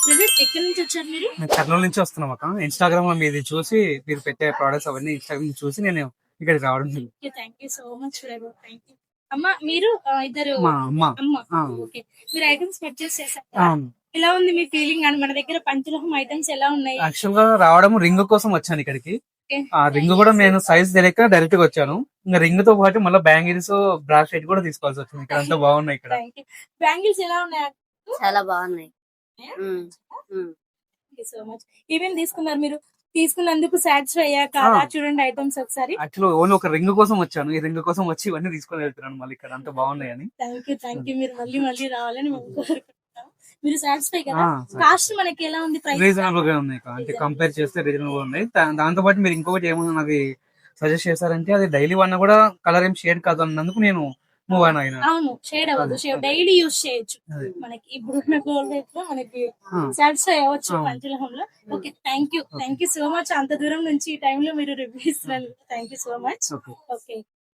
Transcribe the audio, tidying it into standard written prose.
Brother ఎక్కడి నుంచి వచ్చారు మీరు? మేము కర్నూలు నుంచి వస్తున్నాం అక్క. ఇన్స్టాగ్రామ్ లో మీది చూసి మీరు పెట్టే ప్రొడక్ట్స్ అవన్నీ ఇన్స్టాగ్రామ్ చూసి నేను ఇక్కడికి రావడం జరిగింది. Thank you so much brother. Thank you. అమ్మ మీరు ఇద్దరు మా అమ్మ అమ్మ. ఆ, ఓకే. మీరు ఐటమ్స్ పర్చేస్ చేశారు కదా? అవును. ఎలా ఉంది మీ ఫీలింగ్? అండ్ మన దగ్గర పంచలోహం ఐటమ్స్ ఎలా ఉన్నాయి? యాక్చువల్ గా రావడం రింగ్ కోసం వచ్చాను ఇక్కడికి. Okay. ఆ రింగ్ కూడా నేను సైజ్ తెలియక డైరెక్ట్ గా వచ్చాను. ఇంకా రింగ్ తో పాటు మళ్ళీ బ్యాంగిల్స్ బ్రాస్లెట్ కూడా తీసుకోవాల్సి వచ్చింది. ఇక్కడ అంతా బాగున్నాయి ఇక్కడ. Thank you. బ్యాంగిల్స్ ఎలా ఉన్నాయి? చాలా బాగున్నాయి. Um, um. Thank you so much. ఏమేమి తీసుకున్నారు మీరు? తీసుకున్నందుకు సాటిస్ఫై అయ్యా కాదా? చూడండి ఐటమ్స్ ఒకసారి. యాక్చువల్ ఓన్లీ ఒక రింగ్ కోసం వచ్చాను. ఈ రింగ్ కోసం వచ్చి ఇవన్నీ తీసుకొని వెళ్తున్నాను మళ్ళీ ఇక్కడ అంతా బాగున్నాయి అని. Thank you. మీరు మళ్ళీ మళ్ళీ రావాలని మేము కోరుకుంటున్నాం. మీరు సాటిస్ఫై కదా? కాస్ట్ మనకి ఎలా ఉంది? ప్రైస్ రీజనబుల్ గా ఉన్నాయి అక్క. అంటే కంపేర్ చేస్తే రీజనబుల్ ఉన్నాయి. దాంతో పాటు మీరు ఇంకొకటి ఏమన్నా నాకు సజెస్ట్ చేశారంటే అది డైలీ వన్ కూడా కలర్ ఏం షేడ్ కాదు అన్నందుకు నేను మూవ్ అయినా. అవును, షేడ్ అవ్వదు. షేడ్ డైలీ యూజ్ చేయొచ్చు. అదే. మనకి ఇప్పుడు గోల్డ్ రేట్ లో మనకి సాటిస్ఫై అవ్వచ్చు పంచలోహంలో. Okay, thank you so much. అంత దూరం నుంచి ఈ టైంలో మీరు రివ్యూ ఇస్తున్నారు. Thank you so much. Okay. Okay.